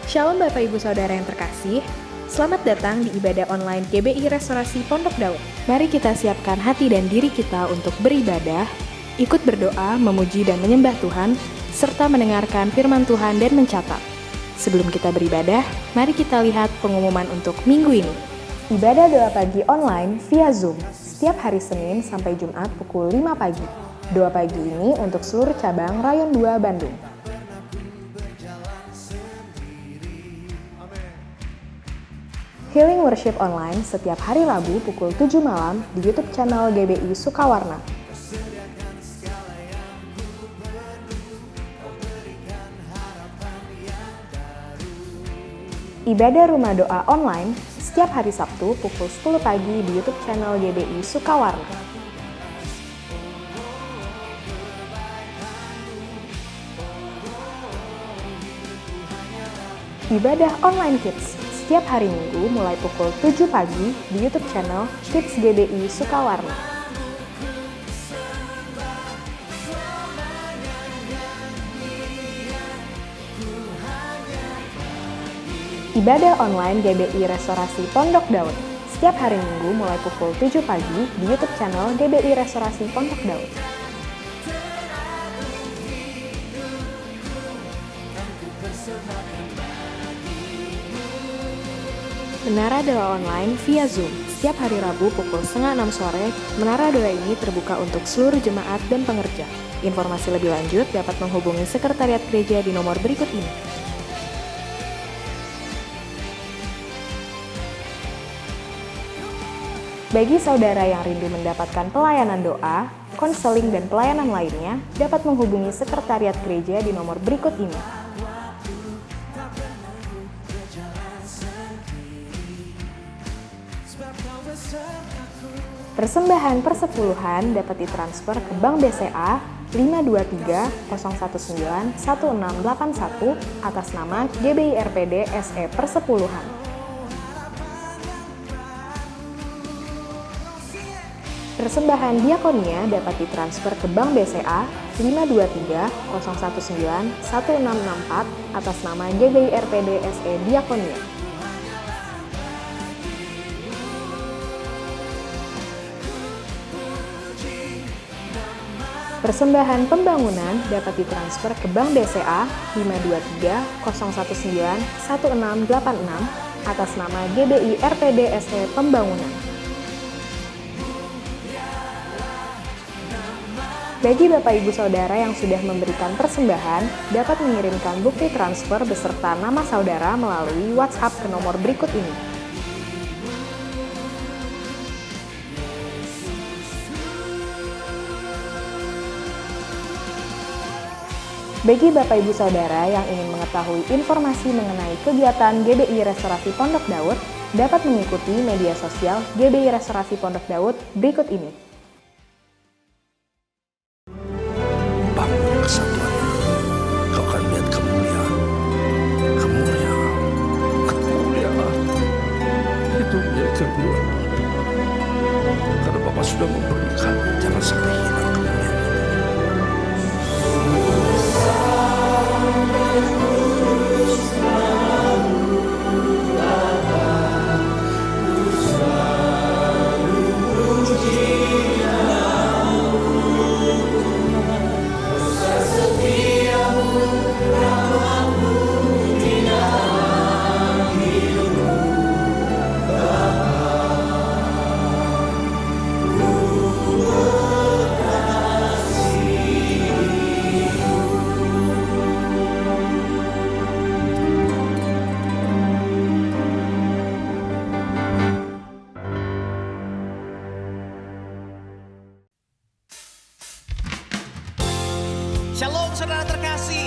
Shalom Bapak Ibu Saudara yang terkasih, selamat datang di ibadah online GBI Restorasi Pondok Daud. Mari kita siapkan hati dan diri kita untuk beribadah, ikut berdoa, memuji dan menyembah Tuhan, serta mendengarkan firman Tuhan dan mencatat. Sebelum kita beribadah, mari kita lihat pengumuman untuk minggu ini. Ibadah doa pagi online via Zoom, setiap hari Senin sampai Jumat pukul 5 pagi. Doa pagi ini untuk seluruh cabang Rayon 2 Bandung. Healing Worship Online setiap hari Rabu pukul 7 malam di YouTube channel GBI Sukawarna. Ibadah Rumah Doa Online setiap hari Sabtu pukul 10 pagi di YouTube channel GBI Sukawarna. Ibadah Online Kids setiap hari Minggu mulai pukul 7 pagi di YouTube channel Kids GBI Sukawarna. Ibadah online GBI Restorasi Pondok Daud setiap hari Minggu mulai pukul 7 pagi di YouTube channel GBI Restorasi Pondok Daud. Menara Doa Online via Zoom setiap hari Rabu pukul 5:30 sore. Menara Doa ini terbuka untuk seluruh jemaat dan pengerja. Informasi lebih lanjut dapat menghubungi Sekretariat Gereja di nomor berikut ini. Bagi saudara yang rindu mendapatkan pelayanan doa, konseling, dan pelayanan lainnya, dapat menghubungi Sekretariat Gereja di nomor berikut ini. Persembahan persepuluhan dapat ditransfer ke Bank BCA 523-019-1681 atas nama GBI RPD SE Persepuluhan. Persembahan diakonia dapat ditransfer ke Bank BCA 523-019-1664 atas nama GBI RPD SE Diakonia. Persembahan pembangunan dapat ditransfer ke Bank BCA 523-019-1686 atas nama GBI RPD SE Pembangunan. Bagi Bapak Ibu Saudara yang sudah memberikan persembahan, dapat mengirimkan bukti transfer beserta nama saudara melalui WhatsApp ke nomor berikut ini. Bagi Bapak Ibu Saudara yang ingin mengetahui informasi mengenai kegiatan GBI Restorasi Pondok Daud, dapat mengikuti media sosial GBI Restorasi Pondok Daud berikut ini. Bangun kesatuan, kau akan lihat kemuliaan, itu milik kedua. Karena Bapa sudah memberikan, jangan sampai hilang kemuliaan. Shalom saudara terkasih,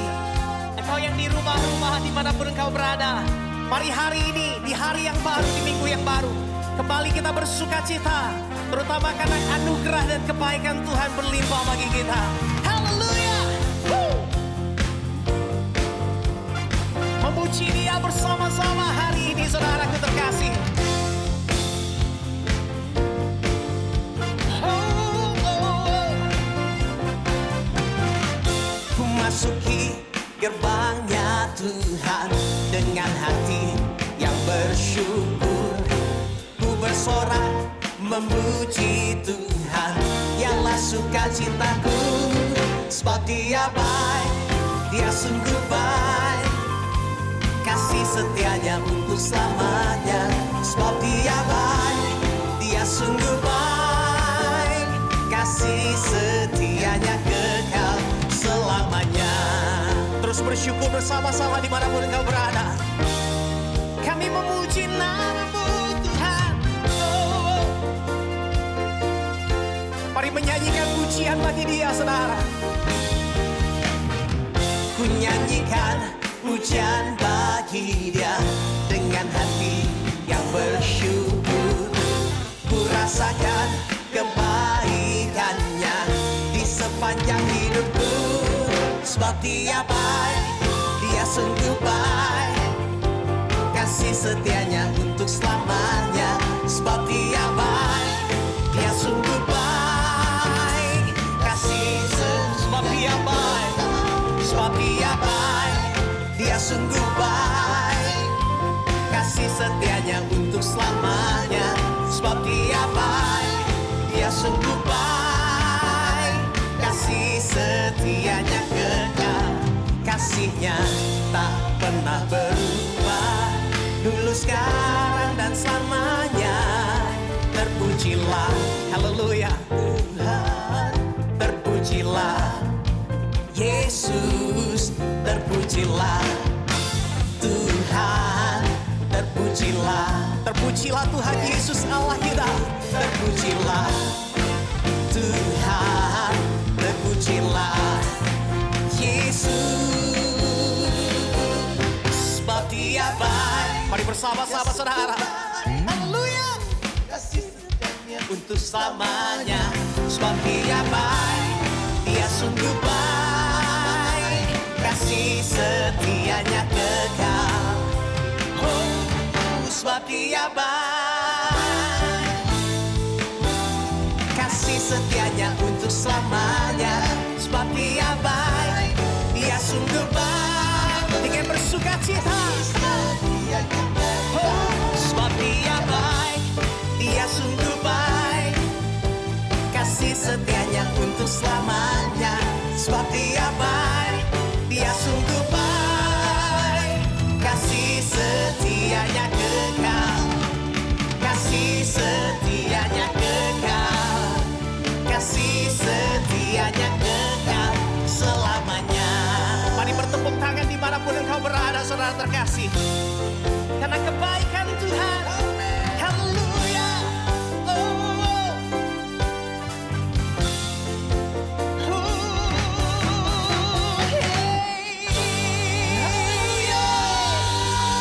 engkau yang di rumah-rumah dimanapun engkau berada. Mari hari ini, di hari yang baru, di minggu yang baru, kembali kita bersuka cita, terutama karena anugerah dan kebaikan Tuhan berlimpah bagi kita. Haleluya! Memuji Dia bersama-sama hari ini saudaraku terkasih. Masuki gerbangnya Tuhan dengan bersorak memuji Tuhan. Ialah sukacitaku, sebab Dia baik, Dia sungguh baik. Kasih setianya untuk selamanya, sebab Dia baik, Dia sungguh baik. Kasih setianya kekal selamanya. Terus bersyukur bersama-sama dimanapun engkau berada. Kami memuji nama-Mu Tuhan. Oh. Mari menyanyikan pujian bagi Dia, saudara. Ku nyanyikan pujian bagi Dia dengan hati yang bersyukur. Ku rasakan kebaikannya di sepanjang hidupku, sebab Dia baik, Dia sungguh baik. Kasih setianya untuk selamanya, sebab Dia baik, Dia sungguh baik. Kasih sebab Dia baik, sebab Dia baik, Dia sungguh baik. Kasih setianya untuk selamanya, sebab Dia baik, Dia sungguh baik. Kasih setianya kekal, kasihnya tak pernah berubah, dulu sekarang dan selamanya. Terpujilah, haleluya Tuhan, terpujilah Yesus, terpujilah Tuhan, terpujilah, terpujilah Tuhan Yesus Allah kita. Terpujilah Tuhan, terpujilah Yesus, sebab Dia baik. Mari bersama-sama saudara. Haleluya. Kasih setianya untuk selamanya, sebab Dia baik, Dia sungguh baik. Kasih setianya kekal. Oh, sebab Dia baik. Kasih setianya untuk selamanya, sebab Dia baik, Dia sungguh baik. Dengan bersuka cita, oh, sebab Dia baik, Dia sungguh baik. Kasih setianya untuk selamanya, sebab Dia baik, Dia sungguh baik. Kasih setianya kekal, kasih setianya kekal, kasih setianya kekal selamanya. Mari bertepuk tangan dimanapun engkau berada, saudara terkasih, karena kebaikan Tuhan. Haleluya. Oh.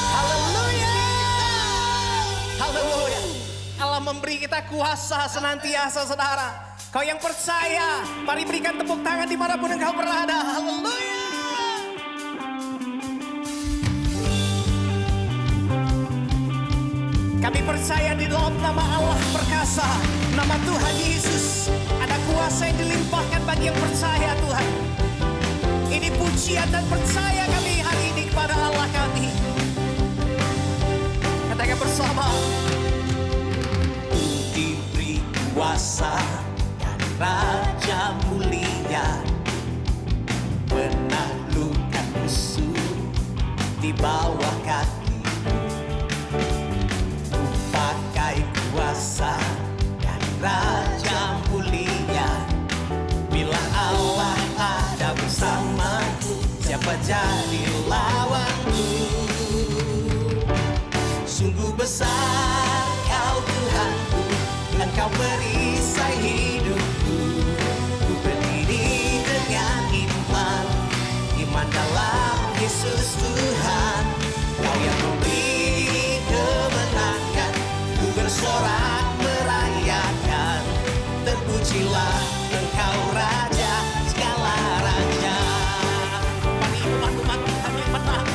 Haleluya. Haleluya. Allah memberi kita kuasa senantiasa, saudara. Kau yang percaya, mari berikan tepuk tangan dimanapun engkau berada. Haleluya. Kami percaya di dalam nama Allah perkasa, nama Tuhan Yesus, ada kuasa yang dilimpahkan bagi yang percaya Tuhan. Ini pujian dan percaya kami hari ini kepada Allah kami. Katakan bersama. Diberi kuasa dan Raja mulia, menaklukkan musuh di bawah kaki. Pakai kuasa dan Raja mulia, bila Allah ada bersamaku, siapa jadi lawanku? Sungguh besar Kau Tuhanku, Engkau perisai hidupku. Ku berdiri dengan iman, iman dalam Yesus Tuhan. Kau yang memberi kemenangan, ku bersorak merayakan. Terpujilah Engkau Raja segala raja. Mari umat-umat kami menang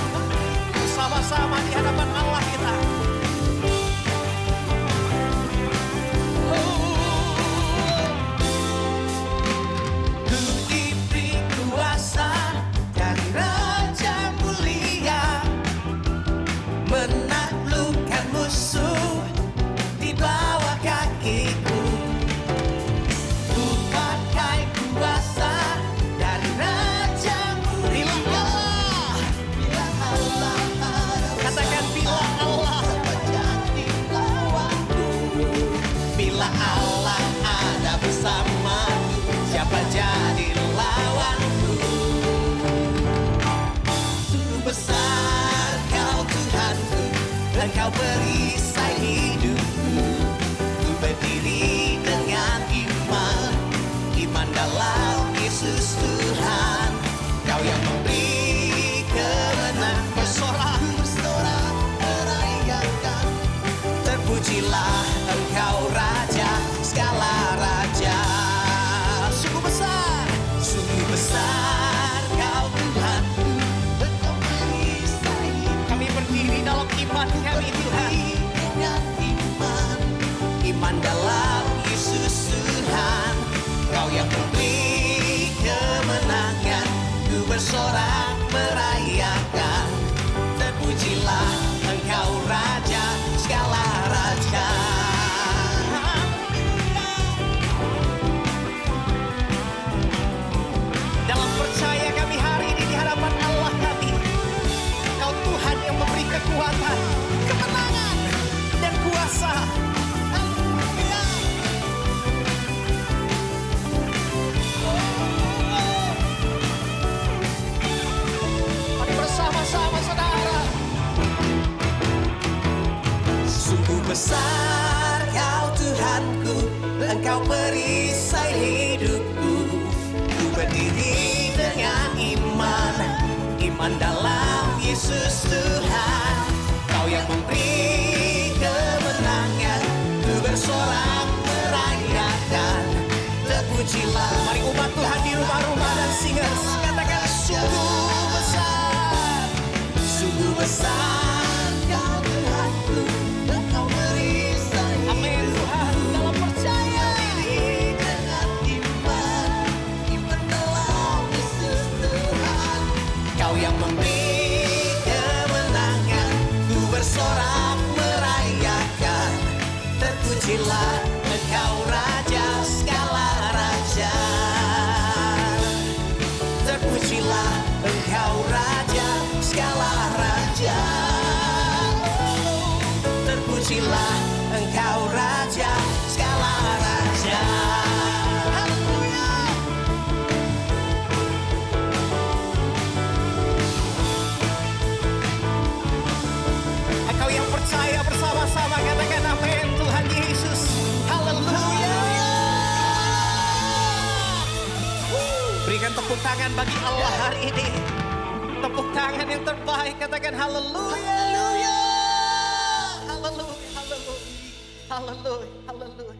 bersama-sama di hadapan Allah kita. Ku diberi kuasa dari Raja mulia, menaklukkan musuh di bawah Engkau perisai hidupku. Ku berdiri dengan iman, iman dalam Yesus Tuhan. Kau yang memberi kemenangan. Bersorak, merayakan. Terpujilah Engkau Raja, segala raja. Sungguh besar, sungguh besar Kau Tuhanku. Engkau perisai. Kami berdiri dalam iman kami Tuhan. Dengan iman, iman dalam Yesus Tuhan. Kau yang memberi kemenangan. Ku bersorak merayakan. Terpujilah Engkau Raja, segala raja. Dalam percaya kami hari ini di hadapan Allah kami, Kau Tuhan yang memberi kekuatan, kemenangan, dan kuasa. Haleluya. Mari bersama-sama saudara. Sungguh besar Kau Tuhanku, Engkau perisai hidupku. Ku berdiri dengan iman, iman dalam Yesus Tuhan. Kau yang memberi kemenangan. Ku bersorak merayakan. Terpujilah. Mari umat Tuhan di rumah-rumah dan singers katakan sungguh besar, sungguh besar Kau Tuhanku. Engkau perisai. Amin Tuhan. Dalam percaya diri dengan iman, iman dalam Yesus Tuhan. Kau yang memberi kemenangan. Ku bersorak merayakan. Terpujilah Engkau Raja, segala raja. Terpujilah Engkau Raja, segala raja. Terpujilah Engkau Raja, segala raja. Haleluya. Engkau yang percaya bersama-sama katakan amin Tuhan Yesus. Haleluya. Berikan tepuk tangan bagi Allah hari ini. Tepuk tangan yang terbaik katakan haleluya. Haleluya. Haleluya. Haleluya. Haleluya.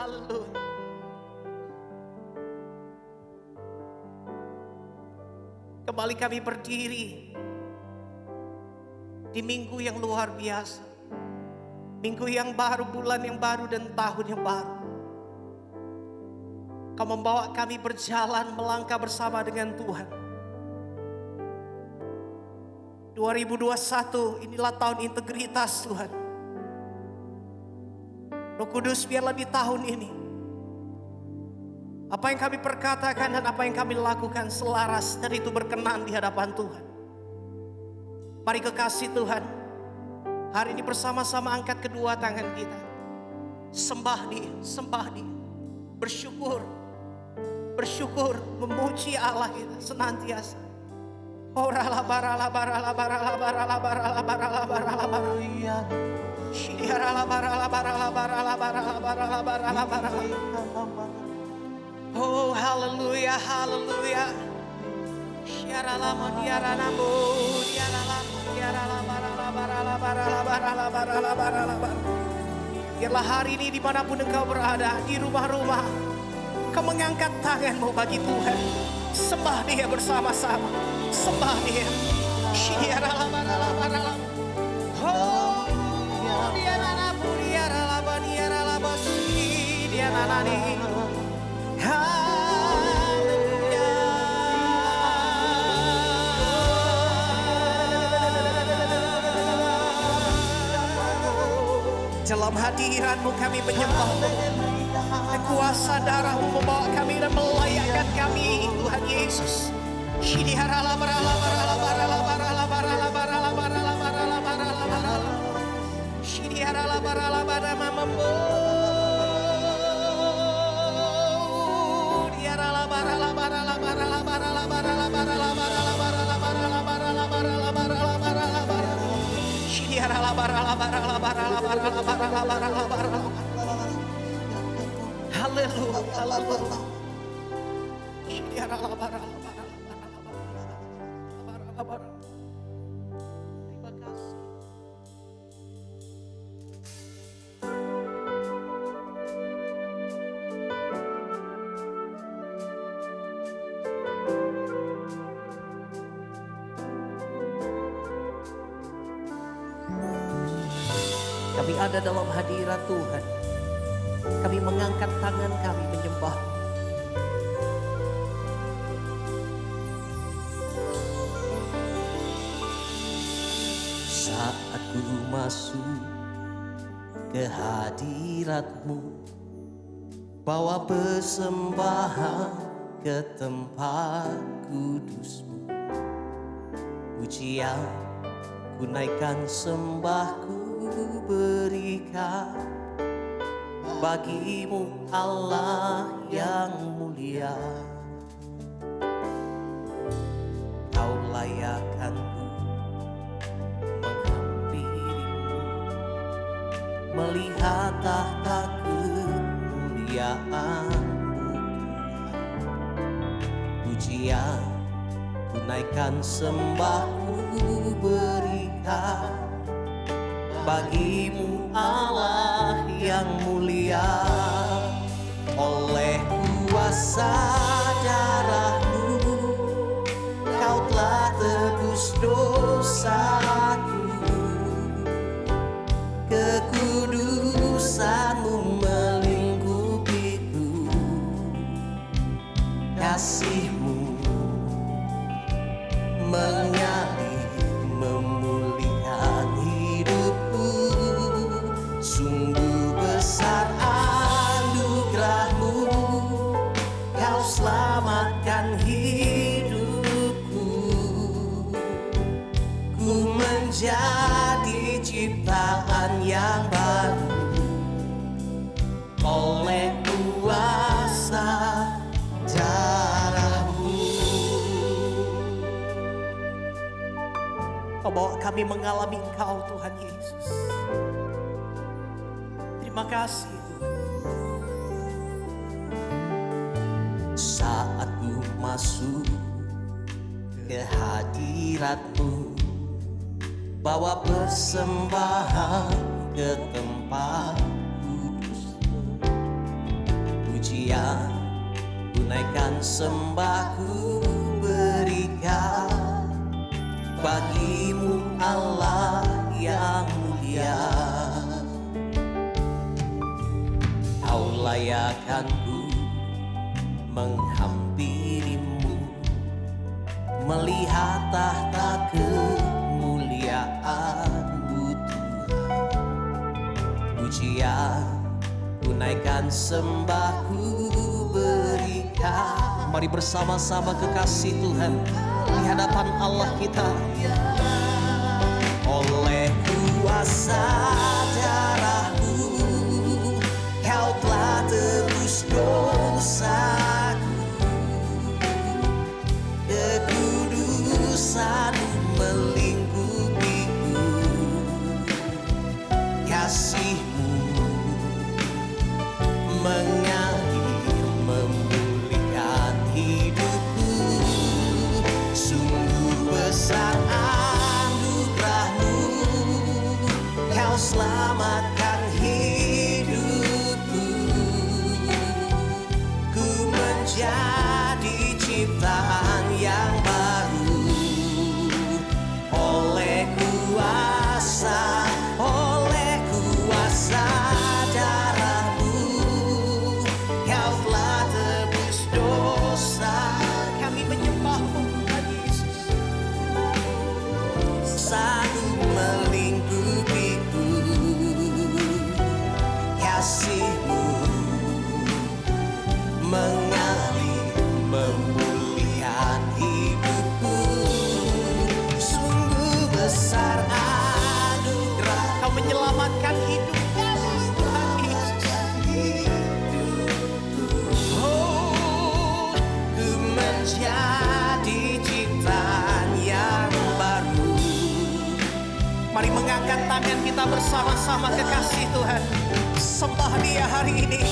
Haleluya. Kembali kami berdiri di minggu yang luar biasa. Minggu yang baru, bulan yang baru, dan tahun yang baru. Kau membawa kami berjalan melangkah bersama dengan Tuhan. 2021 inilah tahun integritas Tuhan. Roh Kudus biarlah di tahun ini apa yang kami perkatakan dan apa yang kami lakukan selaras dan itu berkenan di hadapan Tuhan. Mari kekasih Tuhan, hari ini bersama-sama angkat kedua tangan kita. Sembah Dia, sembah Dia. Bersyukur, bersyukur, memuji Allah kita senantiasa. Orala barala barala barala barala barala barala barala barala. Shidiarala barala barala barala barala barala barala barala. Oh haleluya, haleluya. Shiarala madiarana bo, diarala diarala barala barala barala barala barala barala barala. Biarlah hari ini dimanapun engkau berada, di rumah-rumah, kau mengangkat tanganmu bagi Tuhan. Sembah Dia bersama-sama. Sembah Dia. Shiarala barala barala. Oh, dia nana puriarala baniarala basi dia nana ni. Haleluya. Dalam hadirat-Mu kami menyembah-Mu. Dan kuasa darah-Mu membawa kami dan melayakkan kami Tuhan Yesus. Shidiharala barala barala barala barala barala barala barala barala barala barala. Shidiharala barala barala mamambo. Diarala barala barala barala barala barala barala barala barala barala barala barala barala barala barala. Shidiharala Haleluya. Terima kasih. Kami ada dalam hadirat Tuhan. Kami mengangkat tangan kami menyembah. Saat ku masuk ke hadirat-Mu, bawa persembahan ke tempat kudus-Mu. Pujian ku naikkan, sembahku berikan bagi-Mu Allah yang mulia. Kau layakkan ku menghampiri-Mu, melihat tahta kemuliaan-Mu. Pujian ku naikkan, sembahku berikan bagi-Mu Allah yang mulia. Oleh kuasa darah-Mu, Kau telah tebus dosaku. Kekudusan-Mu melingkupiku, kasih-Mu mengalir memulihkan hidupku. Sungguh besar anugerah-Mu, Kau selamatkan hidupku. Ku menjadi ciptaan yang baru oleh kuasa darah-Mu. Kau bawa kami mengalami Engkau, Tuhan Yesus. Terima kasih, Tuhan. Saat ku masuk ke hadirat-Mu, bawa persembahan ke tempat kudus-Mu. Pujian ku naikkan, sembahku berikan bagi-Mu Allah yang mulia. Kau layakkan ku menghampiri-Mu, melihat tahta kemuliaan-Mu Tuhan. Pujian ku naikkan, sembahku berikan. Mari bersama-sama kekasih Tuhan di hadapan Allah kita. Oleh kuasa darah-Mu, Kau telah tebus dosaku. Kekudusan-Mu melingkupiku, kasih-Mu mengalir memulihkan hidupku. Sungguh besar anugerah-Mu, Kau selamatkan hidupku. Ku menjadi ciptaan yang baru oleh kuasa darah-Mu. Kau telah tebus dosa. Kami menyembah-Mu, Tuhan Yesus. Satu melingkupiku, Angkat tangan kita bersama-sama kekasih Tuhan. Sembah Dia hari ini.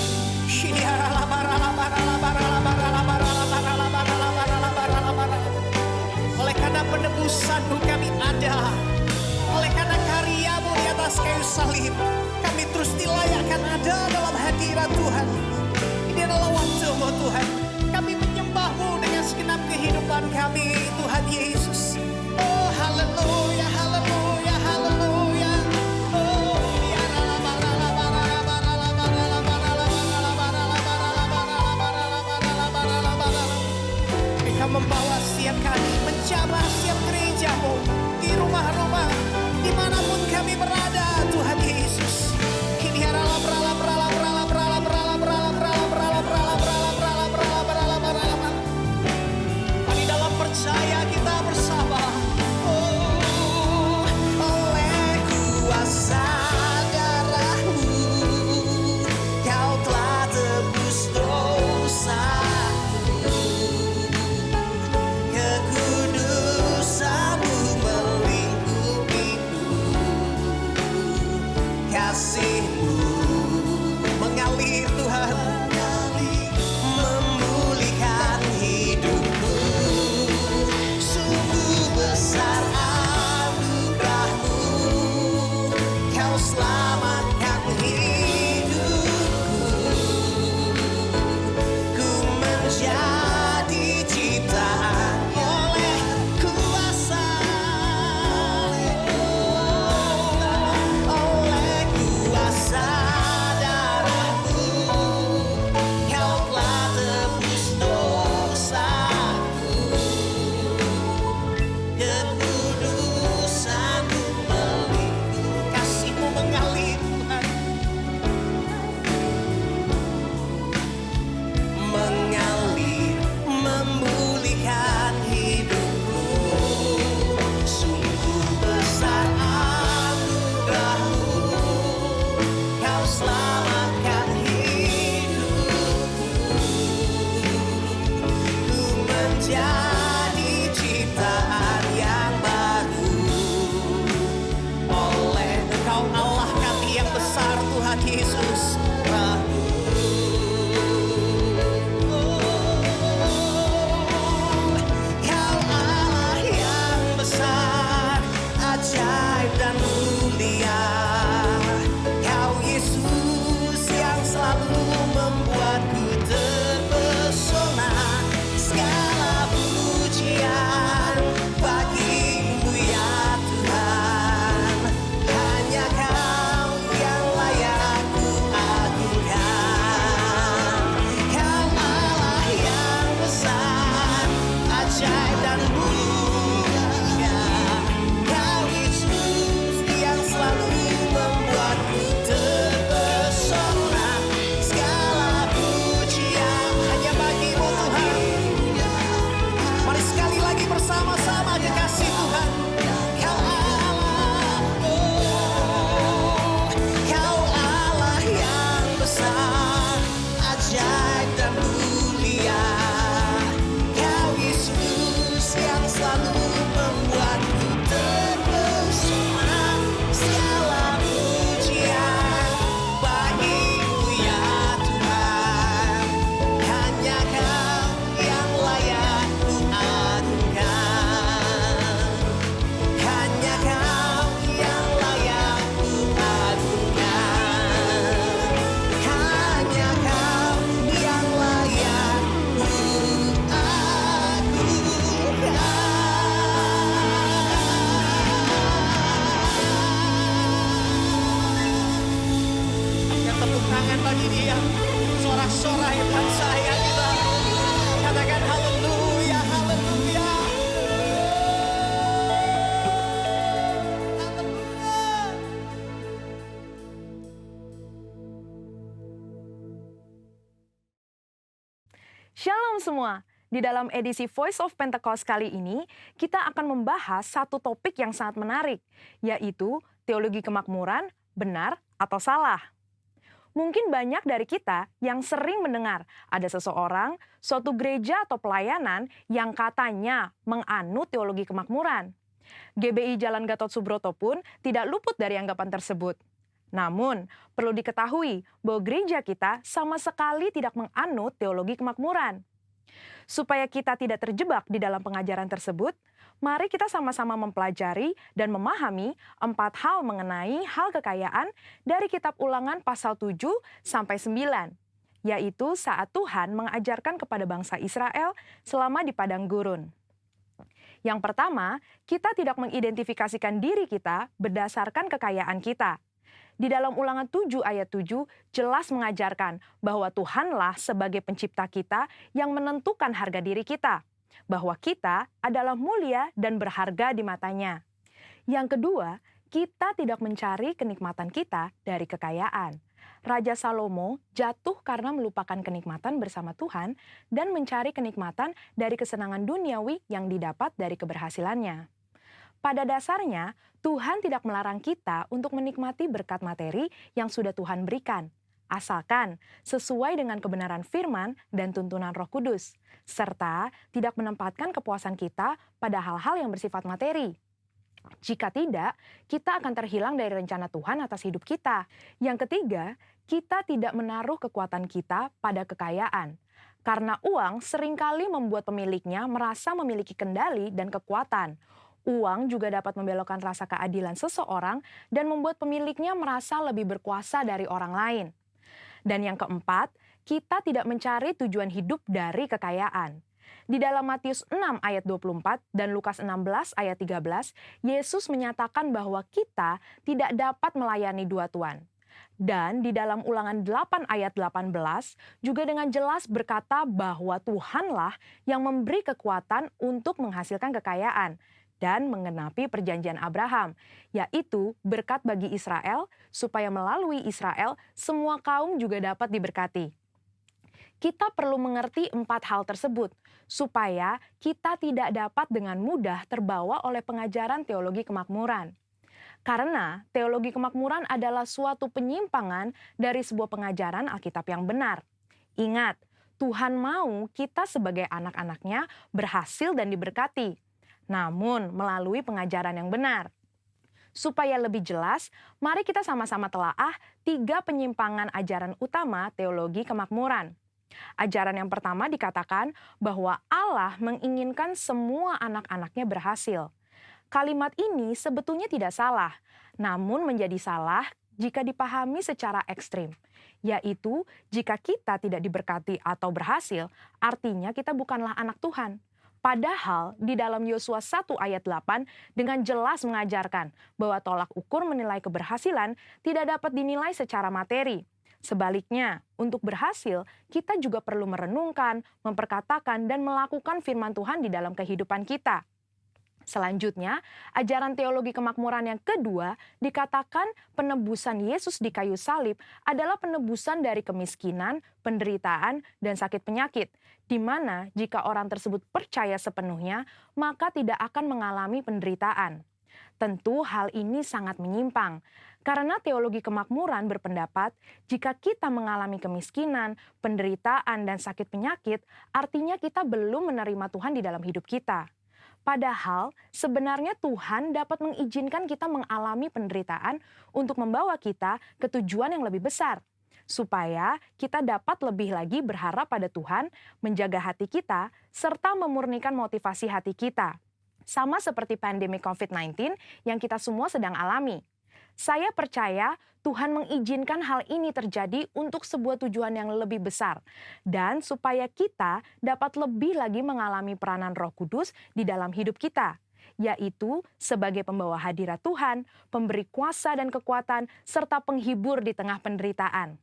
Oleh karena penebusan-Mu kami ada. Oleh karena karya-Mu di atas kayu salib, kami terus dilayakkan ada dalam hadirat Tuhan. Ini adalah waktu-Mu Tuhan. Kami menyembah-Mu dengan segenap kehidupan kami, Tuhan Yesus. Oh, haleluya, haleluya, haleluya. Oh, ya Engkau membawa setiap kami, menjamah setiap gereja-Mu di rumah-rumah, dimanapun kami berada, Tuhan Yesus. Ini adalah di dalam percaya kita bersama. Oh, oleh kuasa darah-Mu, Kau telah tebus dosa-Ku. Kekudusan-Mu melingkupiku. Kasih-Mu mengalir Tuhan, memulihkan hidupku. Sungguh besar anugerah-Mu, Kau selamatkan hidupku. Ku menjadi ciptaan oleh kuasa, oleh kuasa darah-Mu, Kau telah tebus dosa-Ku. Kekudusan-Mu melingkupi. Kasih-Mu mengalir Tuhan, mengalir, memulihkan hidupku. Sungguh besar anugerah-Mu, Kau selamatkan hidupku. Ku menjadi ciptaan yang baru. Oleh Engkau Allah kami yang besar, Tuhan Yesus. Kau Allah yang besar, ajaib dan mulia. Kau Yesus yang selalu membuatku terpesona. Segala pujian bagi-Mu ya Tuhan. Hanya Kau yang layak ku agungkan. Kau Allah yang besar, ajaib dan mulia. Kau Yesus yang selalu membuatku terpesona. Segala pujian hanya bagi-Mu Tuhan. Mari sekali lagi bersama-sama kekasih Tuhan. Kau Allah, oh, Kau Allah yang besar, ajaib dan mulia. Kau Yesus yang selalu membuatku terpesona. Segala pujian bagi-Mu ya Tuhan. Hanya Kau yang layak ku agungkan. Hanya Kau yang layak ku agungkan. Hanya Kau yang layak ku agungkan. Yang tepuk tangan bagi Dia, sorak-sorai percaya kita. Katakan haleluya, haleluya. Haleluya. Shalom semua. Di dalam edisi Voice of Pentecost kali ini, kita akan membahas satu topik yang sangat menarik, yaitu teologi kemakmuran, benar atau salah. Mungkin banyak dari kita yang sering mendengar ada seseorang, suatu gereja atau pelayanan yang katanya menganut teologi kemakmuran. GBI Jalan Gatot Subroto pun tidak luput dari anggapan tersebut. Namun, perlu diketahui bahwa gereja kita sama sekali tidak menganut teologi kemakmuran. Supaya kita tidak terjebak di dalam pengajaran tersebut, mari kita sama-sama mempelajari dan memahami 4 hal mengenai hal kekayaan dari kitab Ulangan pasal 7 sampai 9, yaitu saat Tuhan mengajarkan kepada bangsa Israel selama di padang gurun. Yang pertama, kita tidak mengidentifikasikan diri kita berdasarkan kekayaan kita. Di dalam Ulangan 7 ayat 7 jelas mengajarkan bahwa Tuhanlah sebagai pencipta kita yang menentukan harga diri kita, bahwa kita adalah mulia dan berharga di matanya. Yang kedua, kita tidak mencari kenikmatan kita dari kekayaan. Raja Salomo jatuh karena melupakan kenikmatan bersama Tuhan dan mencari kenikmatan dari kesenangan duniawi yang didapat dari keberhasilannya. Pada dasarnya, Tuhan tidak melarang kita untuk menikmati berkat materi yang sudah Tuhan berikan, asalkan sesuai dengan kebenaran firman dan tuntunan Roh Kudus, serta tidak menempatkan kepuasan kita pada hal-hal yang bersifat materi. Jika tidak, kita akan terhilang dari rencana Tuhan atas hidup kita. Yang ketiga, kita tidak menaruh kekuatan kita pada kekayaan. Karena uang seringkali membuat pemiliknya merasa memiliki kendali dan kekuatan. Uang juga dapat membelokkan rasa keadilan seseorang dan membuat pemiliknya merasa lebih berkuasa dari orang lain. Dan yang keempat, kita tidak mencari tujuan hidup dari kekayaan. Di dalam Matius 6 ayat 24 dan Lukas 16 ayat 13, Yesus menyatakan bahwa kita tidak dapat melayani dua tuan. Dan di dalam Ulangan 8 ayat 18 juga dengan jelas berkata bahwa Tuhanlah yang memberi kekuatan untuk menghasilkan kekayaan dan menggenapi perjanjian Abraham, yaitu berkat bagi Israel, supaya melalui Israel semua kaum juga dapat diberkati. Kita perlu mengerti 4 hal tersebut, supaya kita tidak dapat dengan mudah terbawa oleh pengajaran teologi kemakmuran. Karena teologi kemakmuran adalah suatu penyimpangan dari sebuah pengajaran Alkitab yang benar. Ingat, Tuhan mau kita sebagai anak-anaknya berhasil dan diberkati, namun melalui pengajaran yang benar. Supaya lebih jelas, mari kita sama-sama telaah 3 penyimpangan ajaran utama teologi kemakmuran. Ajaran yang pertama dikatakan bahwa Allah menginginkan semua anak-anaknya berhasil. Kalimat ini sebetulnya tidak salah, namun menjadi salah jika dipahami secara ekstrim. Yaitu, jika kita tidak diberkati atau berhasil, artinya kita bukanlah anak Tuhan. Padahal di dalam Yosua 1 ayat 8 dengan jelas mengajarkan bahwa tolak ukur menilai keberhasilan tidak dapat dinilai secara materi. Sebaliknya, untuk berhasil, kita juga perlu merenungkan, memperkatakan, dan melakukan firman Tuhan di dalam kehidupan kita. Selanjutnya, ajaran teologi kemakmuran yang kedua dikatakan penebusan Yesus di kayu salib adalah penebusan dari kemiskinan, penderitaan, dan sakit penyakit, di mana jika orang tersebut percaya sepenuhnya, maka tidak akan mengalami penderitaan. Tentu hal ini sangat menyimpang, karena teologi kemakmuran berpendapat jika kita mengalami kemiskinan, penderitaan, dan sakit penyakit, artinya kita belum menerima Tuhan di dalam hidup kita. Padahal sebenarnya Tuhan dapat mengizinkan kita mengalami penderitaan untuk membawa kita ke tujuan yang lebih besar, supaya kita dapat lebih lagi berharap pada Tuhan, menjaga hati kita, serta memurnikan motivasi hati kita. Sama seperti pandemi COVID-19 yang kita semua sedang alami. Saya percaya Tuhan mengizinkan hal ini terjadi untuk sebuah tujuan yang lebih besar, dan supaya kita dapat lebih lagi mengalami peranan Roh Kudus di dalam hidup kita, yaitu sebagai pembawa hadirat Tuhan, pemberi kuasa dan kekuatan, serta penghibur di tengah penderitaan.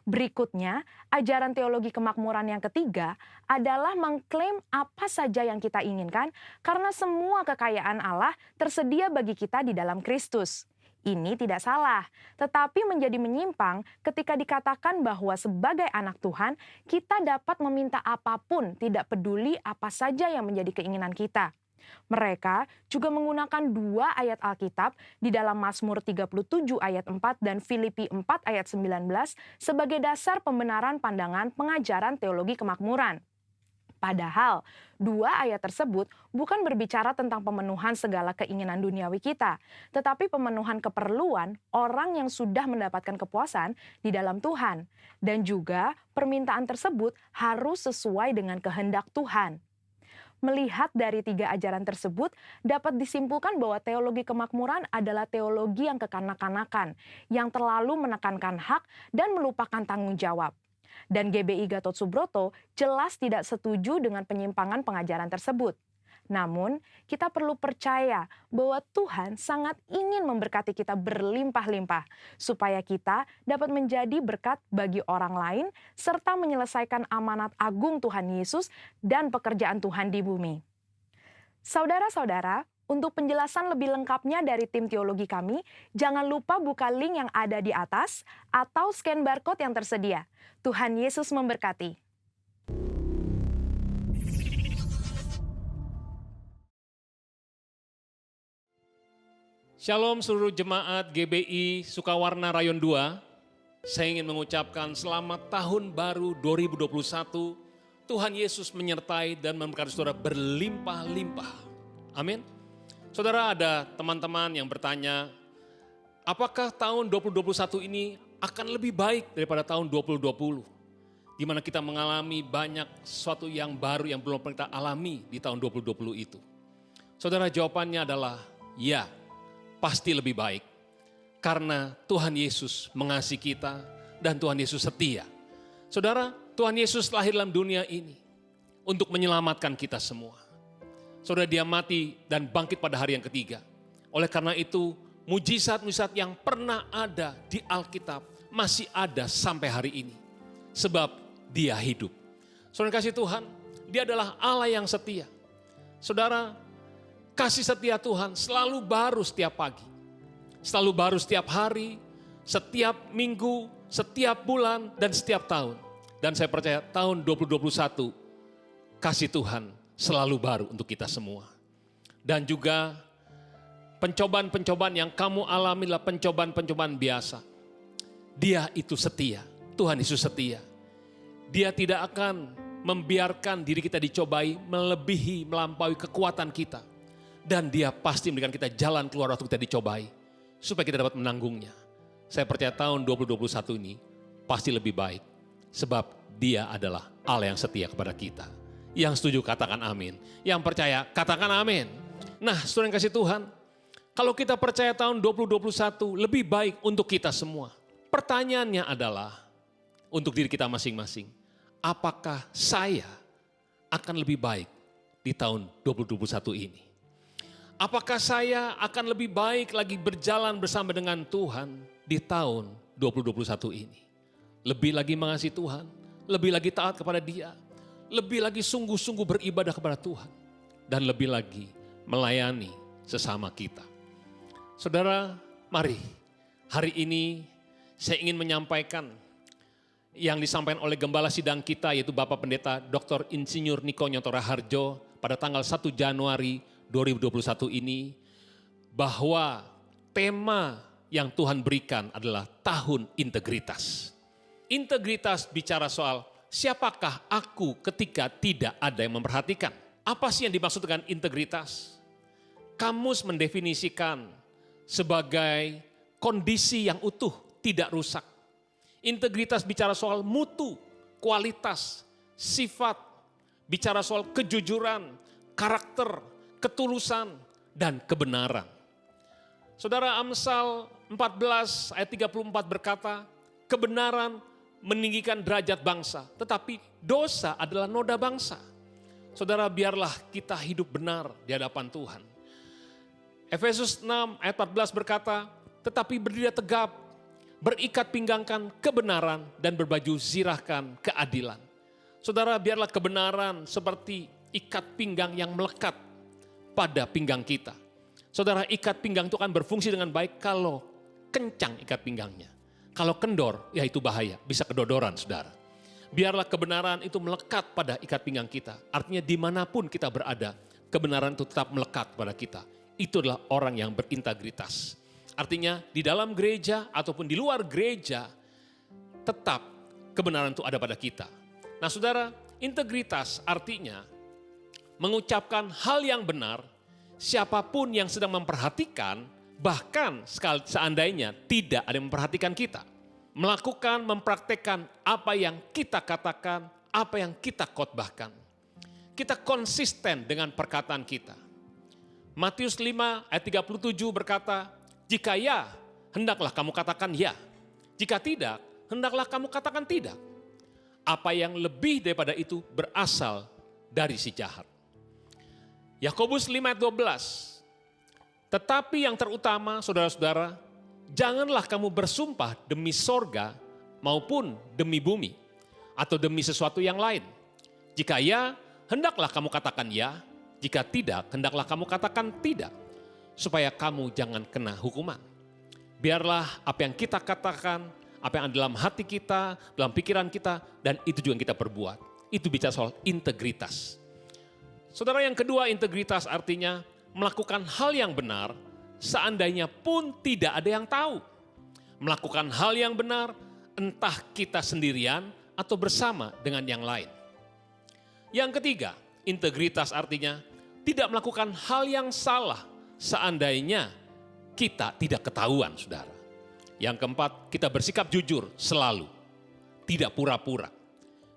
Berikutnya, ajaran teologi kemakmuran yang ketiga adalah mengklaim apa saja yang kita inginkan karena semua kekayaan Allah tersedia bagi kita di dalam Kristus. Ini tidak salah, tetapi menjadi menyimpang ketika dikatakan bahwa sebagai anak Tuhan, kita dapat meminta apapun, tidak peduli apa saja yang menjadi keinginan kita. Mereka juga menggunakan 2 ayat Alkitab di dalam Mazmur 37 ayat 4 dan Filipi 4 ayat 19 sebagai dasar pembenaran pandangan pengajaran teologi kemakmuran. Padahal, dua ayat tersebut bukan berbicara tentang pemenuhan segala keinginan duniawi kita, tetapi pemenuhan keperluan orang yang sudah mendapatkan kepuasan di dalam Tuhan. Dan juga permintaan tersebut harus sesuai dengan kehendak Tuhan. Melihat dari tiga ajaran tersebut, dapat disimpulkan bahwa teologi kemakmuran adalah teologi yang kekanak-kanakan, yang terlalu menekankan hak dan melupakan tanggung jawab. Dan GBI Gatot Subroto jelas tidak setuju dengan penyimpangan pengajaran tersebut. Namun, kita perlu percaya bahwa Tuhan sangat ingin memberkati kita berlimpah-limpah, supaya kita dapat menjadi berkat bagi orang lain, serta menyelesaikan amanat agung Tuhan Yesus dan pekerjaan Tuhan di bumi. Saudara-saudara, untuk penjelasan lebih lengkapnya dari tim teologi kami, jangan lupa buka link yang ada di atas atau scan barcode yang tersedia. Tuhan Yesus memberkati. Shalom seluruh jemaat GBI Sukawarna Rayon 2. Saya ingin mengucapkan selamat tahun baru 2021. Tuhan Yesus menyertai dan memberkati saudara berlimpah-limpah. Amin. Saudara, ada teman-teman yang bertanya, apakah tahun 2021 ini akan lebih baik daripada tahun 2020? Di mana kita mengalami banyak sesuatu yang baru yang belum pernah kita alami di tahun 2020 itu. Saudara, jawabannya adalah ya. Pasti lebih baik. Karena Tuhan Yesus mengasihi kita dan Tuhan Yesus setia. Saudara, Tuhan Yesus lahir dalam dunia ini untuk menyelamatkan kita semua. Saudara, dia mati dan bangkit pada hari yang ketiga. Oleh karena itu, mujizat-mujizat yang pernah ada di Alkitab masih ada sampai hari ini. Sebab dia hidup. Saudara kasih Tuhan, dia adalah Allah yang setia. Saudara, kasih setia Tuhan selalu baru setiap pagi, selalu baru setiap hari, setiap minggu, setiap bulan, dan setiap tahun. Dan saya percaya tahun 2021, kasih Tuhan selalu baru untuk kita semua. Dan juga pencobaan-pencobaan yang kamu alami adalah pencobaan-pencobaan biasa. Dia itu setia, Tuhan Yesus setia. Dia tidak akan membiarkan diri kita dicobai melebihi, melampaui kekuatan kita. Dan dia pasti memberikan kita jalan keluar waktu kita dicobai. Supaya kita dapat menanggungnya. Saya percaya tahun 2021 ini pasti lebih baik. Sebab dia adalah Allah yang setia kepada kita. Yang setuju katakan amin. Yang percaya katakan amin. Nah, saudara yang kasih Tuhan, kalau kita percaya tahun 2021 lebih baik untuk kita semua. Pertanyaannya adalah untuk diri kita masing-masing. Apakah saya akan lebih baik di tahun 2021 ini? Apakah saya akan lebih baik lagi berjalan bersama dengan Tuhan di tahun 2021 ini? Lebih lagi mengasihi Tuhan, lebih lagi taat kepada Dia, lebih lagi sungguh-sungguh beribadah kepada Tuhan, dan lebih lagi melayani sesama kita. Saudara, mari hari ini saya ingin menyampaikan yang disampaikan oleh Gembala Sidang kita, yaitu Bapak Pendeta Dr. Insinyur Niko Nyoto Raharjo pada tanggal 1 Januari 2021 ini, bahwa tema yang Tuhan berikan adalah tahun integritas. Integritas bicara soal siapakah aku ketika tidak ada yang memperhatikan. Apa sih yang dimaksud dengan integritas? Kamus mendefinisikan sebagai kondisi yang utuh, tidak rusak. Integritas bicara soal mutu, kualitas, sifat, bicara soal kejujuran, karakter, ketulusan, dan kebenaran. Saudara, Amsal 14 ayat 34 berkata, kebenaran meninggikan derajat bangsa, tetapi dosa adalah noda bangsa. Saudara, biarlah kita hidup benar di hadapan Tuhan. Efesus 6 ayat 14 berkata, tetapi berdiri tegap, berikat pinggangkan kebenaran dan berbaju zirahkan keadilan. Saudara, biarlah kebenaran seperti ikat pinggang yang melekat pada pinggang kita. Saudara, ikat pinggang itu akan berfungsi dengan baik kalau kencang ikat pinggangnya. Kalau kendor, ya itu bahaya, bisa kedodoran saudara. Biarlah kebenaran itu melekat pada ikat pinggang kita. Artinya dimanapun kita berada, kebenaran itu tetap melekat pada kita. Itu adalah orang yang berintegritas. Artinya di dalam gereja ataupun di luar gereja, tetap kebenaran itu ada pada kita. Nah saudara, Integritas artinya mengucapkan hal yang benar, siapapun yang sedang memperhatikan, bahkan seandainya tidak ada yang memperhatikan kita. Melakukan, mempraktekkan apa yang kita katakan, apa yang kita khotbahkan. Kita konsisten dengan perkataan kita. Matius 5 ayat 37 berkata, jika ya, hendaklah kamu katakan ya. Jika tidak, hendaklah kamu katakan tidak. Apa yang lebih daripada itu berasal dari si jahat. Yakobus 5 ayat 12. Tetapi yang terutama, saudara-saudara, janganlah kamu bersumpah demi sorga maupun demi bumi atau demi sesuatu yang lain. Jika ya, hendaklah kamu katakan ya. Jika tidak, hendaklah kamu katakan tidak. Supaya kamu jangan kena hukuman. Biarlah apa yang kita katakan, apa yang ada dalam hati kita, dalam pikiran kita, dan itu juga yang kita perbuat. Itu bicara soal integritas. Saudara, yang kedua, integritas artinya melakukan hal yang benar, seandainya pun tidak ada yang tahu. Melakukan hal yang benar, entah kita sendirian atau bersama dengan yang lain. Yang ketiga, integritas artinya tidak melakukan hal yang salah, seandainya kita tidak ketahuan, saudara. Yang keempat, kita bersikap jujur selalu, tidak pura-pura.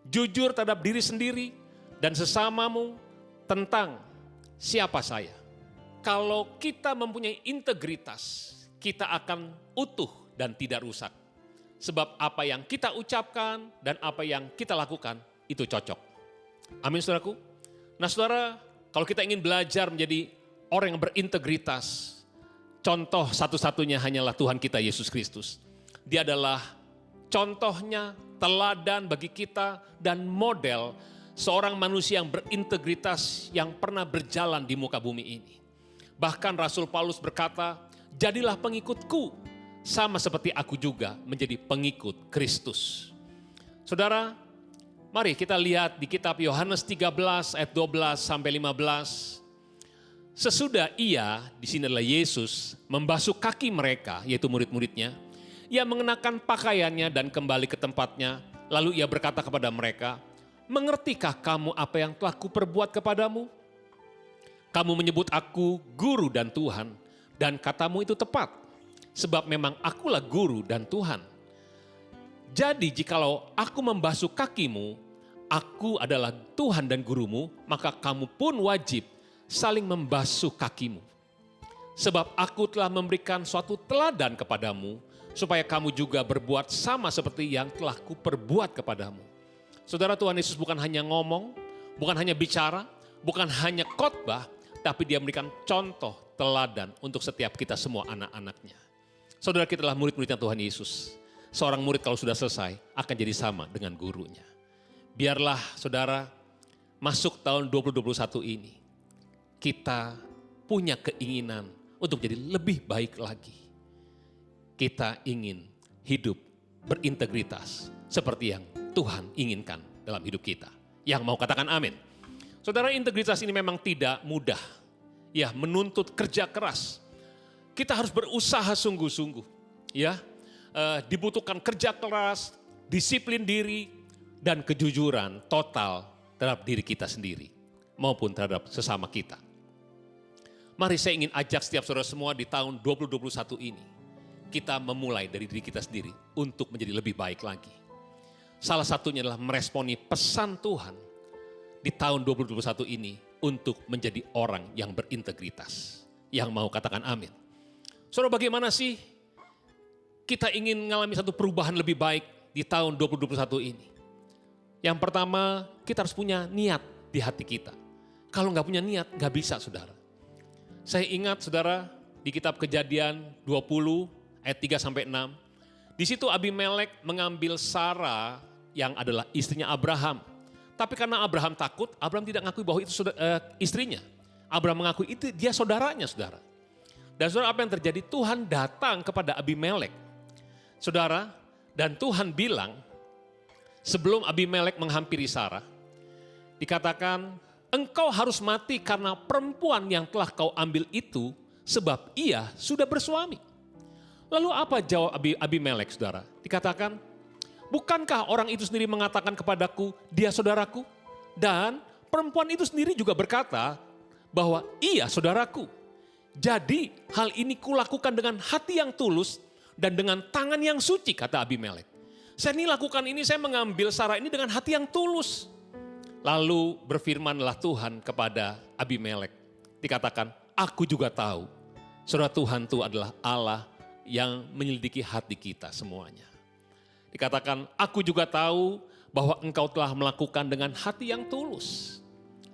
Jujur terhadap diri sendiri dan sesamamu tentang siapa saya. Kalau kita mempunyai integritas, kita akan utuh dan tidak rusak. Sebab apa yang kita ucapkan dan apa yang kita lakukan itu cocok. Amin, saudaraku. Nah, saudara, kalau kita ingin belajar menjadi orang yang berintegritas, contoh satu-satunya hanyalah Tuhan kita Yesus Kristus. Dia adalah contohnya, teladan bagi kita dan model seorang manusia yang berintegritas yang pernah berjalan di muka bumi ini. Bahkan Rasul Paulus berkata, jadilah pengikutku sama seperti aku juga menjadi pengikut Kristus. Saudara, mari kita lihat di kitab Yohanes 13 ayat 12 sampai 15. Sesudah ia, di sini adalah Yesus, membasuh kaki mereka, yaitu murid-muridnya, ia mengenakan pakaiannya dan kembali ke tempatnya, lalu ia berkata kepada mereka, mengertikah kamu apa yang telah kuperbuat kepadamu? Kamu menyebut aku guru dan Tuhan, dan katamu itu tepat, sebab memang akulah guru dan Tuhan. Jadi jikalau aku membasuh kakimu, aku adalah Tuhan dan gurumu, maka kamu pun wajib saling membasuh kakimu. Sebab aku telah memberikan suatu teladan kepadamu, supaya kamu juga berbuat sama seperti yang telah kuperbuat kepadamu. Saudara, Tuhan Yesus bukan hanya ngomong, bukan hanya bicara, bukan hanya khotbah, tapi dia memberikan contoh teladan untuk setiap kita semua anak-anaknya. Saudara, kita adalah murid-muridnya Tuhan Yesus. Seorang murid kalau sudah selesai akan jadi sama dengan gurunya. Biarlah saudara masuk tahun 2021 ini, kita punya keinginan untuk menjadi lebih baik lagi. Kita ingin hidup berintegritas seperti yang Tuhan inginkan dalam hidup kita. Yang mau katakan amin. Saudara, integritas ini memang tidak mudah. Ya, menuntut kerja keras. Kita harus berusaha sungguh-sungguh. Ya, dibutuhkan kerja keras, disiplin diri, dan kejujuran total terhadap diri kita sendiri maupun terhadap sesama kita. Mari saya ingin ajak setiap saudara semua di tahun 2021 ini, kita memulai dari diri kita sendiri untuk menjadi lebih baik lagi. Salah satunya adalah meresponi pesan Tuhan di tahun 2021 ini untuk menjadi orang yang berintegritas. Yang mau katakan amin. Saudara, bagaimana sih kita ingin mengalami satu perubahan lebih baik di tahun 2021 ini? Yang pertama, kita harus punya niat di hati kita. Kalau nggak punya niat, nggak bisa, saudara. Saya ingat, saudara, di kitab Kejadian 20 ayat 3-6. Di situ Abimelek mengambil Sarah yang adalah istrinya Abraham. Tapi karena Abraham takut, Abraham tidak mengakui bahwa itu istrinya. Abraham mengakui itu dia saudaranya, saudara. Dan saudara, apa yang terjadi? Tuhan datang kepada Abimelek. Saudara, dan Tuhan bilang, sebelum Abimelek menghampiri Sarah, dikatakan, engkau harus mati karena perempuan yang telah kau ambil itu, sebab ia sudah bersuami. Lalu apa jawab Abimelek, saudara? Dikatakan, bukankah orang itu sendiri mengatakan kepadaku, dia saudaraku? Dan perempuan itu sendiri juga berkata bahwa iya saudaraku. Jadi hal ini kulakukan dengan hati yang tulus dan dengan tangan yang suci, kata Abimelek. Saya ini lakukan ini, saya mengambil Sarah ini dengan hati yang tulus. Lalu berfirmanlah Tuhan kepada Abimelek. Dikatakan, aku juga tahu saudara Tuhan itu adalah Allah yang menyelidiki hati kita semuanya. Dikatakan, aku juga tahu bahwa engkau telah melakukan dengan hati yang tulus.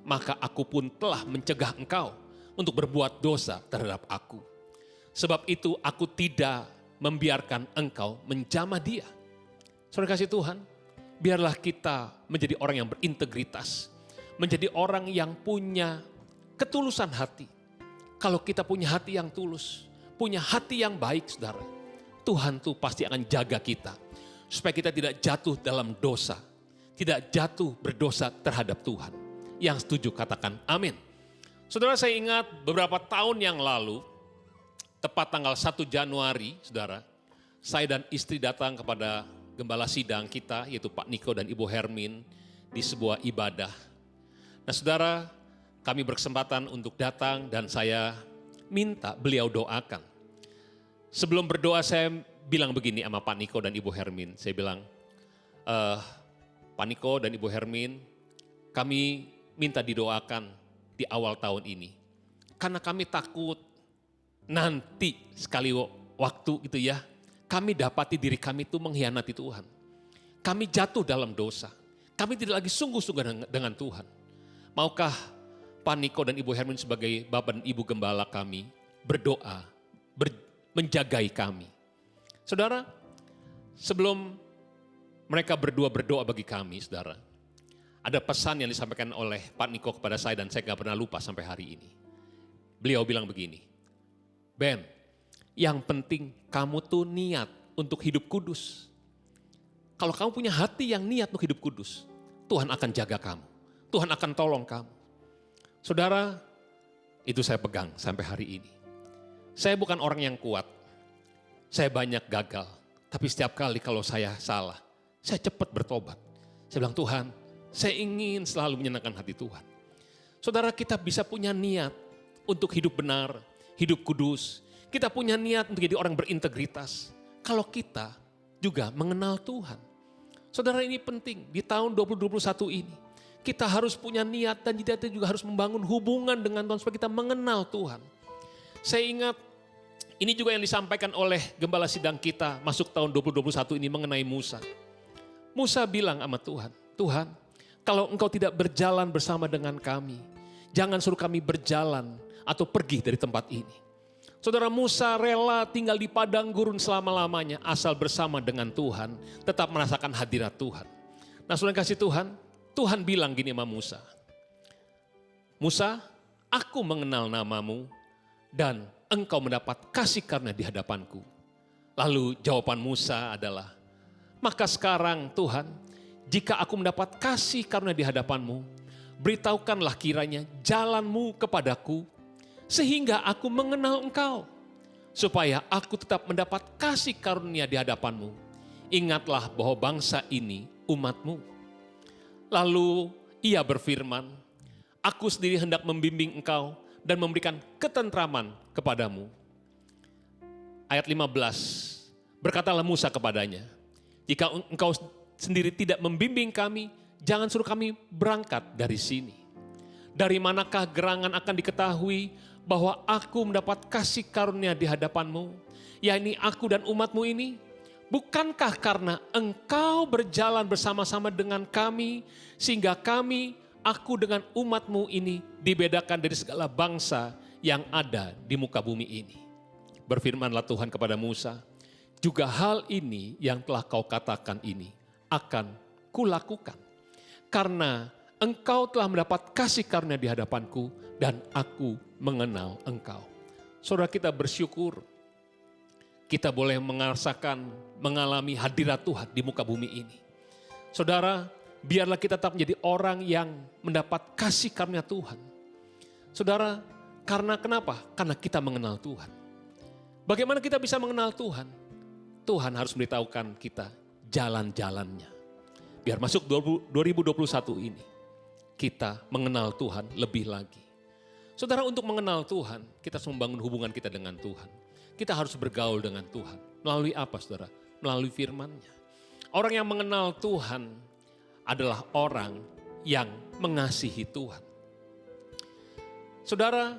Maka aku pun telah mencegah engkau untuk berbuat dosa terhadap aku. Sebab itu aku tidak membiarkan engkau menjamah dia. Saudara kasih Tuhan, biarlah kita menjadi orang yang berintegritas. Menjadi orang yang punya ketulusan hati. Kalau kita punya hati yang tulus, punya hati yang baik saudara, Tuhan tuh pasti akan jaga kita. Supaya kita tidak jatuh dalam dosa. Tidak jatuh berdosa terhadap Tuhan. Yang setuju katakan amin. Saudara, saya ingat beberapa tahun yang lalu, tepat tanggal 1 Januari, saudara, saya dan istri datang kepada gembala sidang kita, yaitu Pak Niko dan Ibu Hermin, di sebuah ibadah. Nah saudara, kami berkesempatan untuk datang dan saya minta beliau doakan. Sebelum berdoa saya bilang begini sama Pak Niko dan Ibu Hermin. Saya bilang, Pak Niko dan Ibu Hermin, kami minta didoakan di awal tahun ini. Karena kami takut nanti sekali waktu gitu ya, kami dapati diri kami itu mengkhianati Tuhan. Kami jatuh dalam dosa. Kami tidak lagi sungguh-sungguh dengan Tuhan. Maukah Pak Niko dan Ibu Hermin sebagai Bapak dan Ibu Gembala kami berdoa, menjagai kami. Saudara, sebelum mereka berdua berdoa bagi kami, saudara, ada pesan yang disampaikan oleh Pak Niko kepada saya dan saya gak pernah lupa sampai hari ini. Beliau bilang begini, Ben, yang penting kamu tuh niat untuk hidup kudus. Kalau kamu punya hati yang niat untuk hidup kudus, Tuhan akan jaga kamu. Tuhan akan tolong kamu. Saudara, itu saya pegang sampai hari ini. Saya bukan orang yang kuat. Saya banyak gagal. Tapi setiap kali kalau saya salah, saya cepat bertobat. Saya bilang, Tuhan, saya ingin selalu menyenangkan hati Tuhan. Saudara, kita bisa punya niat untuk hidup benar, hidup kudus. Kita punya niat untuk jadi orang berintegritas. Kalau kita juga mengenal Tuhan. Saudara, ini penting di tahun 2021 ini. Kita harus punya niat dan kita juga harus membangun hubungan dengan Tuhan supaya kita mengenal Tuhan. Saya ingat ini juga yang disampaikan oleh gembala sidang kita masuk tahun 2021 ini mengenai Musa. Musa bilang sama Tuhan, Tuhan, kalau engkau tidak berjalan bersama dengan kami, jangan suruh kami berjalan atau pergi dari tempat ini. Saudara, Musa rela tinggal di padang gurun selama-lamanya asal bersama dengan Tuhan, tetap merasakan hadirat Tuhan. Nah, saudara kasih Tuhan, Tuhan bilang gini sama Musa, Musa, aku mengenal namamu dan engkau mendapat kasih karunia di hadapanku. Lalu jawaban Musa adalah, maka sekarang Tuhan, jika aku mendapat kasih karunia di hadapanmu, beritahukanlah kiranya jalanmu kepadaku, sehingga aku mengenal engkau, supaya aku tetap mendapat kasih karunia di hadapanmu. Ingatlah bahwa bangsa ini umatmu. Lalu ia berfirman, aku sendiri hendak membimbing engkau dan memberikan ketentraman kepadamu. Ayat 15, berkatalah Musa kepadanya, jika engkau sendiri tidak membimbing kami, jangan suruh kami berangkat dari sini. Dari manakah gerangan akan diketahui bahwa aku mendapat kasih karunia di hadapanmu, yakni aku dan umatmu ini? Bukankah karena engkau berjalan bersama-sama dengan kami, sehingga kami, aku dengan umatmu ini dibedakan dari segala bangsa yang ada di muka bumi ini. Berfirmanlah Tuhan kepada Musa, juga hal ini yang telah kau katakan ini akan kulakukan. Karena engkau telah mendapat kasih karunia di hadapanku dan aku mengenal engkau. Saudara, kita bersyukur kita boleh merasakan, mengalami hadirat Tuhan di muka bumi ini. Saudara, biarlah kita tetap menjadi orang yang mendapat kasih karunia Tuhan. Saudara, karena kenapa? Karena kita mengenal Tuhan. Bagaimana kita bisa mengenal Tuhan? Tuhan harus memberitahukan kita jalan-jalannya. Biar masuk 2021 ini, kita mengenal Tuhan lebih lagi. Saudara, untuk mengenal Tuhan, kita harus membangun hubungan kita dengan Tuhan. Kita harus bergaul dengan Tuhan. Melalui apa, saudara? Melalui firman-Nya. Orang yang mengenal Tuhan adalah orang yang mengasihi Tuhan. Saudara,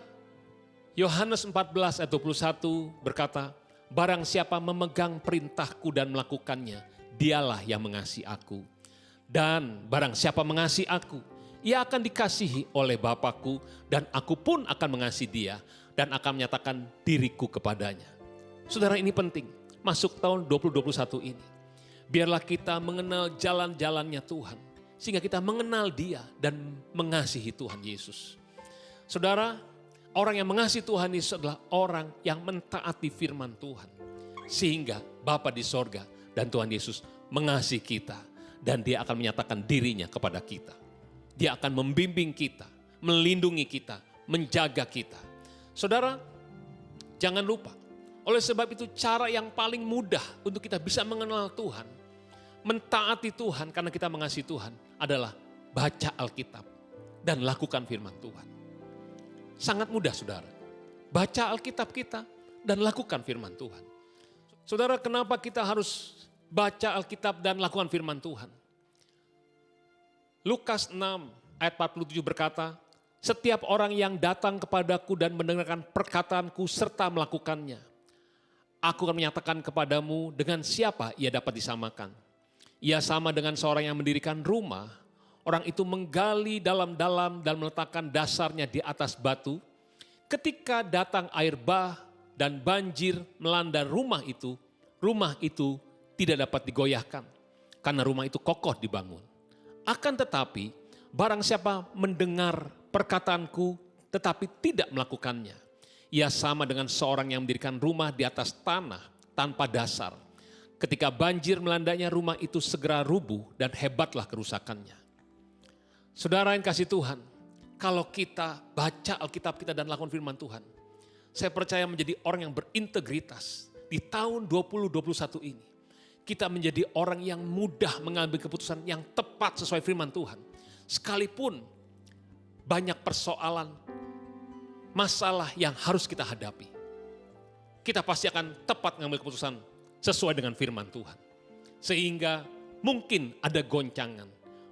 Yohanes 14 ayat 21 berkata, barang siapa memegang perintahku dan melakukannya, dialah yang mengasihi aku. Dan barang siapa mengasihi aku, ia akan dikasihi oleh Bapakku, dan aku pun akan mengasihi dia, dan akan menyatakan diriku kepadanya. Saudara, ini penting, masuk tahun 2021 ini. Biarlah kita mengenal jalan-jalannya Tuhan, sehingga kita mengenal dia dan mengasihi Tuhan Yesus. Saudara, orang yang mengasihi Tuhan Yesus adalah orang yang mentaati firman Tuhan. Sehingga Bapa di sorga dan Tuhan Yesus mengasihi kita, dan dia akan menyatakan dirinya kepada kita. Dia akan membimbing kita, melindungi kita, menjaga kita. Saudara, jangan lupa, oleh sebab itu cara yang paling mudah untuk kita bisa mengenal Tuhan, mentaati Tuhan karena kita mengasihi Tuhan adalah baca Alkitab dan lakukan firman Tuhan. Sangat mudah, saudara. Baca Alkitab kita dan lakukan firman Tuhan. Saudara, kenapa kita harus baca Alkitab dan lakukan firman Tuhan? Lukas 6 ayat 47 berkata, setiap orang yang datang kepadaku dan mendengarkan perkataanku serta melakukannya, aku akan menyatakan kepadamu dengan siapa ia dapat disamakan. Ia sama dengan seorang yang mendirikan rumah, orang itu menggali dalam-dalam dan meletakkan dasarnya di atas batu. Ketika datang air bah dan banjir melanda rumah itu tidak dapat digoyahkan karena rumah itu kokoh dibangun. Akan tetapi, barang siapa mendengar perkataanku tetapi tidak melakukannya, ia sama dengan seorang yang mendirikan rumah di atas tanah tanpa dasar. Ketika banjir melandanya, rumah itu segera rubuh dan hebatlah kerusakannya. Saudara yang kasih Tuhan, kalau kita baca Alkitab kita dan lakukan firman Tuhan, saya percaya menjadi orang yang berintegritas di tahun 2021 ini. Kita menjadi orang yang mudah mengambil keputusan yang tepat sesuai firman Tuhan. Sekalipun banyak persoalan, masalah yang harus kita hadapi, kita pasti akan tepat mengambil keputusan sesuai dengan firman Tuhan. Sehingga mungkin ada goncangan,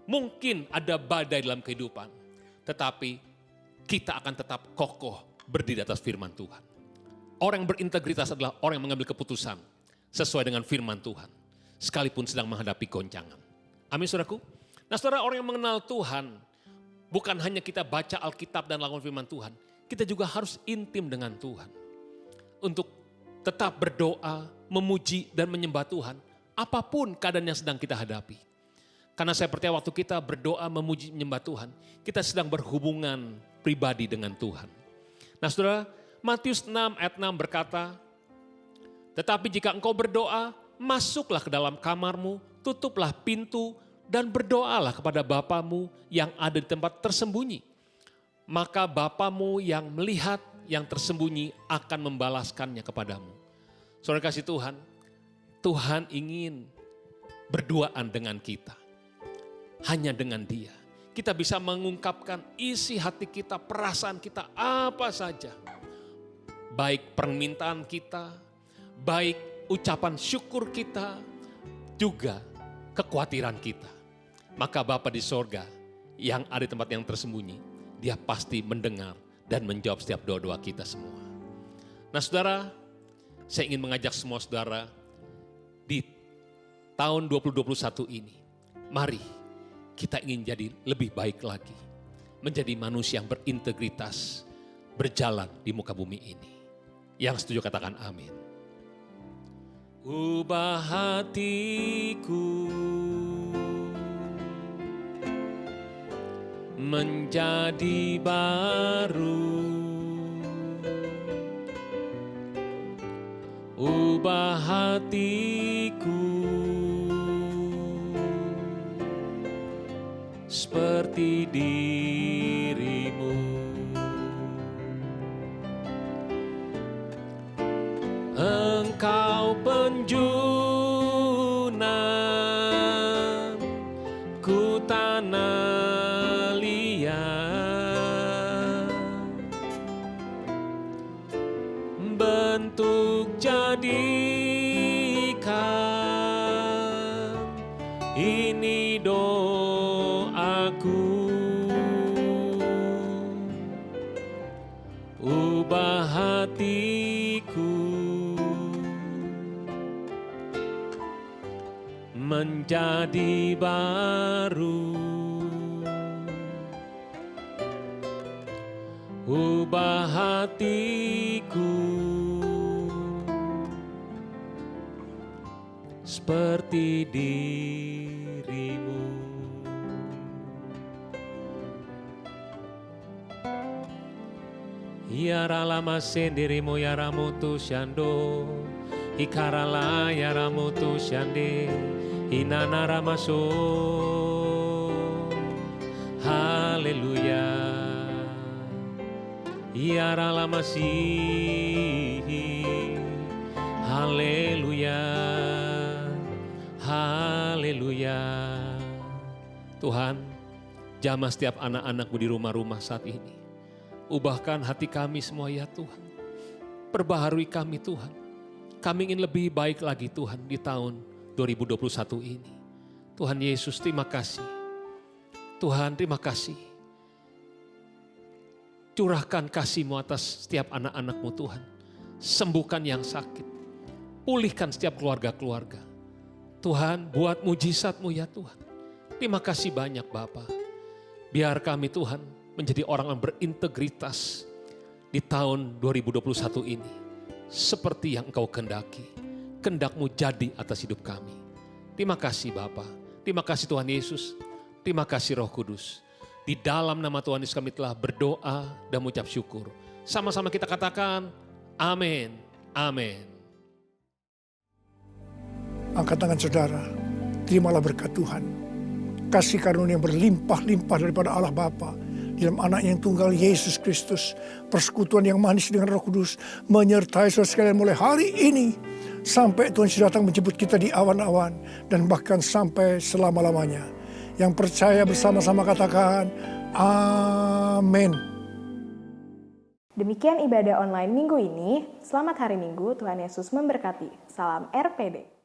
mungkin ada badai dalam kehidupan, tetapi kita akan tetap kokoh berdiri atas firman Tuhan. Orang yang berintegritas adalah orang yang mengambil keputusan sesuai dengan firman Tuhan, sekalipun sedang menghadapi goncangan. Amin, saudaraku. Nah, saudara, orang yang mengenal Tuhan, bukan hanya kita baca Alkitab dan lakukan firman Tuhan, kita juga harus intim dengan Tuhan. Untuk tetap berdoa, memuji dan menyembah Tuhan, apapun keadaan yang sedang kita hadapi. Karena saya percaya waktu kita berdoa, memuji, menyembah Tuhan, kita sedang berhubungan pribadi dengan Tuhan. Nah, saudara, Matius 6 ayat 6 berkata, tetapi jika engkau berdoa, masuklah ke dalam kamarmu, tutuplah pintu, dan berdoalah kepada Bapamu yang ada di tempat tersembunyi. Maka Bapamu yang melihat yang tersembunyi akan membalaskannya kepadamu. Saudara kasih Tuhan, Tuhan ingin berduaan dengan kita. Hanya dengan Dia. Kita bisa mengungkapkan isi hati kita, perasaan kita, apa saja. Baik permintaan kita, baik ucapan syukur kita, juga kekhawatiran kita. Maka Bapa di sorga yang ada di tempat yang tersembunyi, Dia pasti mendengar dan menjawab setiap doa-doa kita semua. Nah, saudara, saya ingin mengajak semua saudara di tahun 2021 ini, mari kita ingin jadi lebih baik lagi, menjadi manusia yang berintegritas, berjalan di muka bumi ini. Yang setuju katakan amin. Ubah hatiku menjadi baru, ubah hatiku seperti dirimu. Engkau penjunan ku tanah liat, untuk jadikan ini doaku. Ubah hatiku menjadi baru. Ubah hatiku seperti dirimu. Yaralama sendirimu yaramutu shando, ikarala yaramutu shande, inanara maso. Haleluya. Yaralama si. Haleluya. Haleluya. Tuhan, jamah setiap anak-anakmu di rumah-rumah saat ini. Ubahkan hati kami semua ya Tuhan. Perbaharui kami Tuhan. Kami ingin lebih baik lagi Tuhan di tahun 2021 ini. Tuhan Yesus, terima kasih. Tuhan, terima kasih. Curahkan kasih-Mu atas setiap anak-anak-Mu Tuhan. Sembuhkan yang sakit. Pulihkan setiap keluarga-keluarga. Tuhan, buat mujizat-Mu ya Tuhan. Terima kasih banyak Bapa. Biar kami Tuhan menjadi orang yang berintegritas di tahun 2021 ini. Seperti yang Engkau kehendaki. Kehendak-Mu jadi atas hidup kami. Terima kasih Bapa. Terima kasih Tuhan Yesus. Terima kasih Roh Kudus. Di dalam nama Tuhan Yesus kami telah berdoa dan mengucap syukur. Sama-sama kita katakan, amin, amin. Angkat tangan saudara, terimalah berkat Tuhan. Kasih karunia yang berlimpah-limpah daripada Allah Bapa dalam anak yang tunggal Yesus Kristus. Persekutuan yang manis dengan Roh Kudus menyertai saudara sekalian mulai hari ini. Sampai Tuhan Yesus datang menjemput kita di awan-awan. Dan bahkan sampai selama-lamanya. Yang percaya bersama-sama katakan, amin. Demikian ibadah online minggu ini. Selamat hari Minggu, Tuhan Yesus memberkati. Salam RPD.